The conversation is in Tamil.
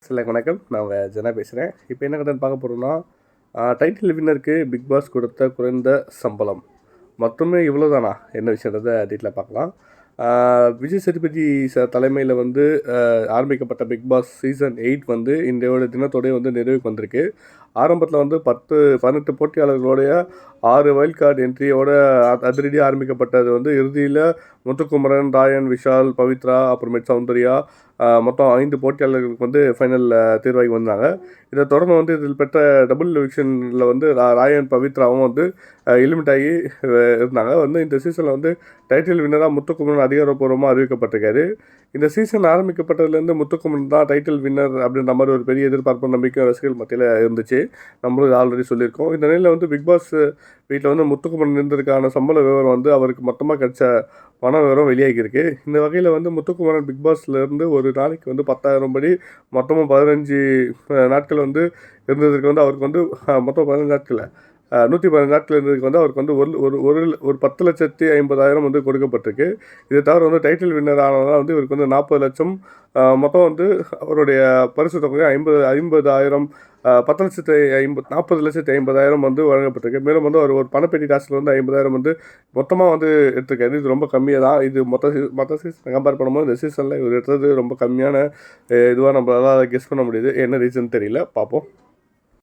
வணக்கம். நான் உங்க ஜனா பேசுறேன். இப்ப என்ன கதைன்னு பார்க்க போறோம்னா, டைட்டில் வின்னருக்கு பிக் பாஸ் கொடுத்த குறைந்த சம்பளம். மொத்தமே இவ்வளோதானா? என்ன விஷயன்றத டீட்டெயிலா பார்க்கலாம். ஆ விஜய் சேதுபதி தலைமையில வந்து ஆரம்பிக்கப்பட்ட பிக் பாஸ் சீசன் 8 வந்து இன்றையோட தினத்தோடயே வந்து நிறைவுக்கு வந்திருக்கு. ஆரம்பத்தில வந்து 10, 18 போட்டியாளர்களுடைய 6 வைல்ட் கார்டு என்ட்ரியோட அதிரடியா ஆரம்பிக்கப்பட்டது வந்து இறுதியில முத்துக்குமரன், ராயன், விஷால், பவித்ரா, அப்புறமேட்டு சௌந்தர்யா மொத்தம் 5 போட்டியாளர்களுக்கு வந்து ஃபைனல்ல தேர்வாகி வந்தாங்க. இதை தொடர்ந்து வந்து இதில் பெற்ற டபுள் எவிக்ஷனில் வந்து ராயன், பவித்ராவும் வந்து எலிமிட் ஆகி இருந்தாங்க. வந்து இந்த சீசனில் வந்து டைட்டில் வின்னராக முத்துக்குமரன் அதிகாரப்பூர்வமாக அறிவிக்கப்பட்டிருக்காரு. இந்த சீசன் ஆரம்பிக்கப்பட்டதுலேருந்து முத்துக்குமரன் தான் டைட்டில் வின்னர் அப்படின்ற மாதிரி ஒரு பெரிய எதிர்பார்ப்பு நம்பிக்கை ரசிகர்கள் மத்தியில் இருந்துச்சு. நம்மளும் ஆல்ரெடி சொல்லியிருக்கோம். இந்த நிலையில் வந்து பிக் பாஸ் வீட்டில் வந்து முத்துக்குமரன் இருந்ததுக்கான சம்பள விவரம் வந்து அவருக்கு மொத்தமாக கிடைச்ச பண விவரம் வெளியாகியிருக்கு. இந்த வகையில் வந்து முத்துக்குமரன் பிக் பாஸ்லேருந்து ஒரு நாளைக்கு வந்து 10,000 படி மொத்தமும் 15 நாட்கள் வந்து இருந்ததுக்கு வந்து அவருக்கு வந்து மொத்தம் 15 நாட்கள் 115 நாட்கள் இருந்ததுக்கு வந்து அவருக்கு வந்து ஒரு 10,50,000 வந்து கொடுக்கப்பட்டிருக்கு. இதை தவிர வந்து டைட்டில் வின்னர் ஆனதால் வந்து இவருக்கு வந்து 40 லட்சம் மொத்தம் வந்து அவருடைய பரிசு தொகை 50,000 40,50,000 வந்து வழங்கப்பட்டிருக்கு. மேலும் வந்து அவர் ஒரு பணப்பெட்டி டாஸ்கில் வந்து 50,000 வந்து மொத்தமாக வந்து எடுத்திருக்காரு. இது ரொம்ப கம்மியாக தான். இது மொத்த சீசன் கம்பேர் பண்ணும்போது இந்த சீசனில் இவர் எடுத்தது ரொம்ப கம்மியான இதுவாக நம்மளால் கெஸ் பண்ண முடியுது. என்ன ரீசன் தெரியல, பார்ப்போம்.